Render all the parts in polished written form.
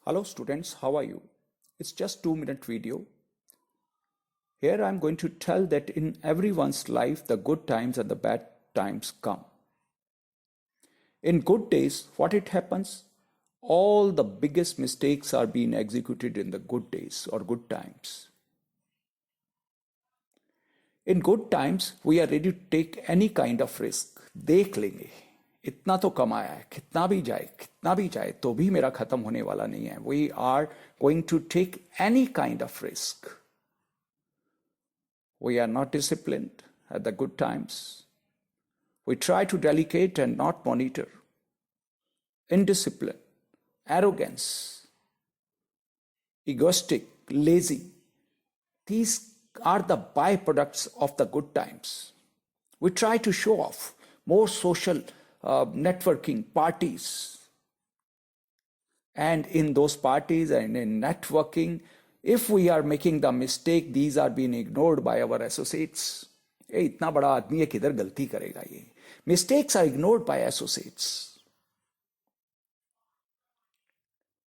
Hello students, how are you? It's just 2-minute video. Here I'm going to tell that in everyone's life the good times and the bad times come. In good days, what it happens? All the biggest mistakes are being executed in the good days or good times. In good times, we are ready to take any kind of risk. देख लेंगे इतना तो कमाया है कितना भी जाए तो भी मेरा खत्म होने वाला नहीं है. We are going to take any kind of risk. We are not disciplined at the good times. We try to delegate and not monitor. Indiscipline, arrogance, egoistic, lazy. These are the byproducts of the good times. We try to show off more social networking parties. And in those parties and in networking, if we are making the mistake, these are being ignored by our associates. ये इतना बड़ा आदमी है किधर गलती करेगा ये. Mistakes are ignored by associates.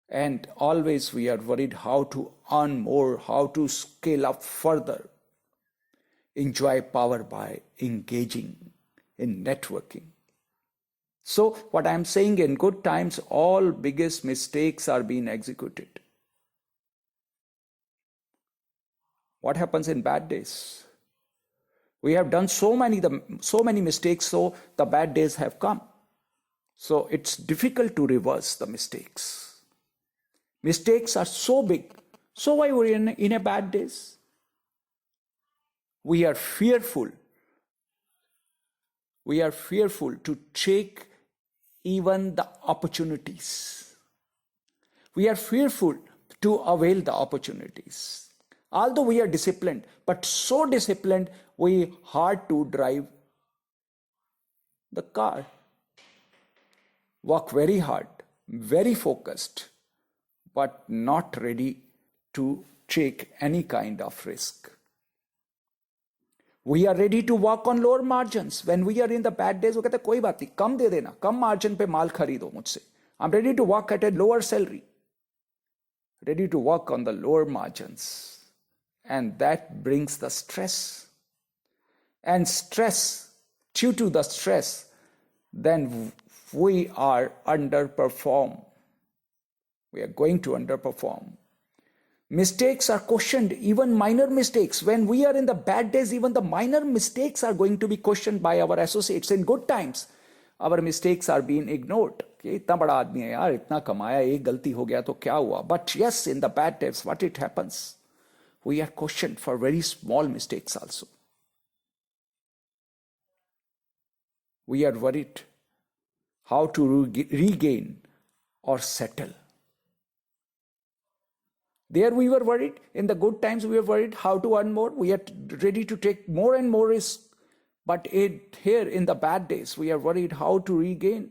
And always we are worried how to earn more, how to scale up further. Enjoy power by engaging in networking. So what I'm saying, in good times, all biggest mistakes are being executed. What happens in bad days? We have done so many mistakes, so the bad days have come. So it's difficult to reverse the mistakes. Mistakes are so big. So why we're in a bad days? We are fearful. We are fearful to take even the opportunities. We are fearful to avail the opportunities. Although we are disciplined, but so disciplined, we hard to drive the car. Work very hard, very focused, but not ready to take any kind of risk. We are ready to work on lower margins. When we are in the bad days, वो कहते हैं कोई बात नहीं, कम दे देना, कम margin पे माल खरीदो मुझसे. I'm ready to work at a lower salary. Ready to work on the lower margins. And that brings the stress. And stress, due to the stress, then we are underperform. We are going to underperform. Mistakes are questioned, even minor mistakes. When we are in the bad days, even the minor mistakes are going to be questioned by our associates. In good times, our mistakes are being ignored. इतना बड़ा आदमी है यार, इतना कमाया, एक गलती हो गया तो क्या हुआ? But yes, in the bad times, what it happens? We are questioned for very small mistakes also. We are worried how to regain or settle. There we were worried. In the good times, we were worried how to earn more. We are ready to take more and more risk. But here in the bad days, we are worried how to regain,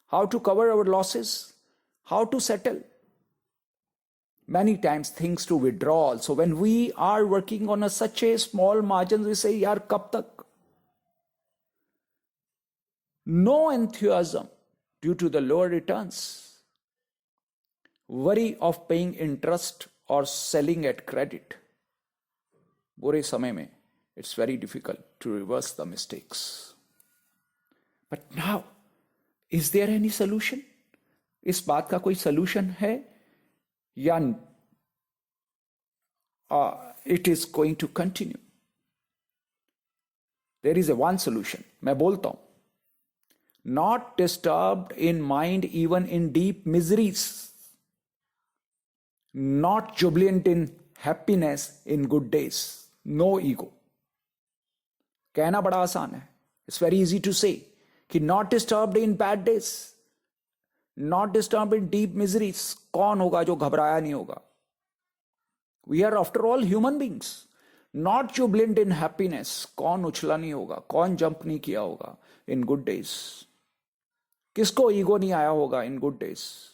how to cover our losses, how to settle. Many times things to withdraw. So when we are working on such a small margin, we say, yaar, kab tak? No enthusiasm due to the lower returns. Worry of paying interest or selling at credit. बुरे समय में, it's very difficult to reverse the mistakes. But now, is there any solution? इस बात का कोई solution है? या it is going to continue? There is a one solution. मैं बोलता हूं. Not disturbed in mind even in deep miseries. Not jubilant in happiness in good days. No ego. कहना बड़ा आसान है. It's very easy to say कि not disturbed in bad days, not disturbed in deep miseries. कौन होगा जो घबराया नहीं होगा? We are after all human beings. Not jubilant in happiness. कौन उछला नहीं होगा? कौन जंप नहीं किया होगा in good days? किसको ईगो नहीं आया होगा in good days?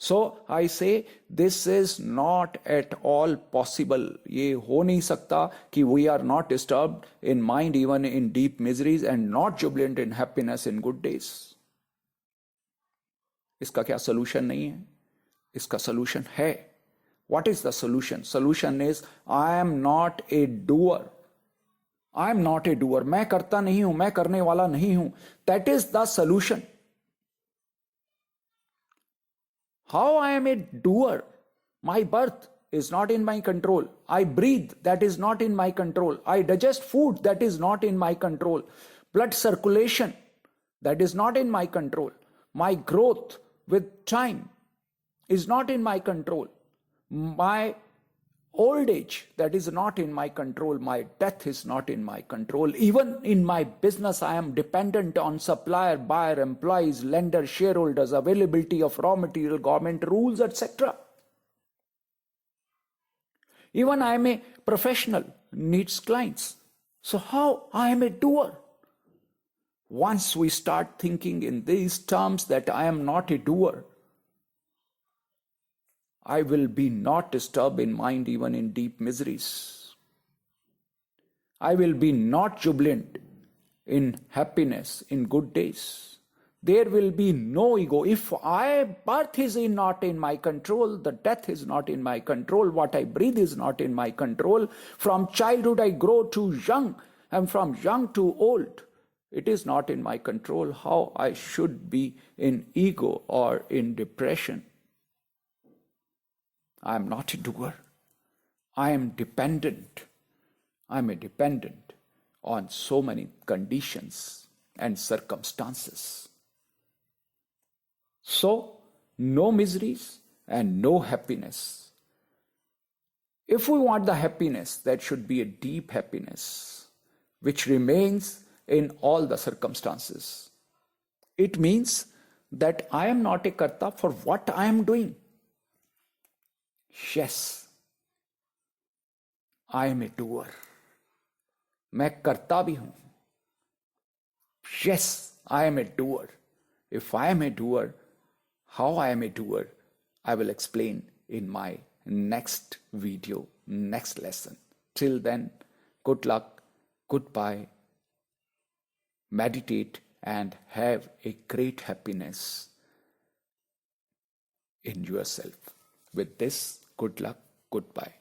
So I say this is not at all possible. ये हो नहीं सकता कि we are not disturbed in mind even in deep miseries and not jubilant in happiness in good days. इसका क्या solution नहीं है? इसका solution है. What is the solution? Solution is I am not a doer. I am not a doer. मैं करता नहीं हूं, मैं करने वाला नहीं हूं. That is the solution. How I am a doer? My birth is not in my control. I breathe, that is not in my control. I digest food, that is not in my control. Blood circulation, that is not in my control. My growth with time is not in my control. My old age, that is not in my control. My death is not in my control. Even in my business, I am dependent on supplier, buyer, employees, lender, shareholders, availability of raw material, government rules, etc. Even I am a professional, needs clients. So how I am a doer? Once we start thinking in these terms that I am not a doer, I will be not disturbed in mind even in deep miseries. I will be not jubilant in happiness, in good days. There will be no ego. If birth is not in my control, the death is not in my control, what I breathe is not in my control. From childhood I grow to young, and from young to old, it is not in my control how I should be in ego or in depression. I am not a doer. I am dependent. I am a dependent on so many conditions and circumstances. So, no miseries and no happiness. If we want the happiness, that should be a deep happiness, which remains in all the circumstances. It means that I am not a karta for what I am doing. Yes, I am a doer. मैं करता भी हूं. Yes, I am a doer. If I am a doer, how I am a doer, I will explain in my next video, next lesson. Till then, good luck, goodbye. Meditate and have a great happiness in yourself. With this, good luck, goodbye.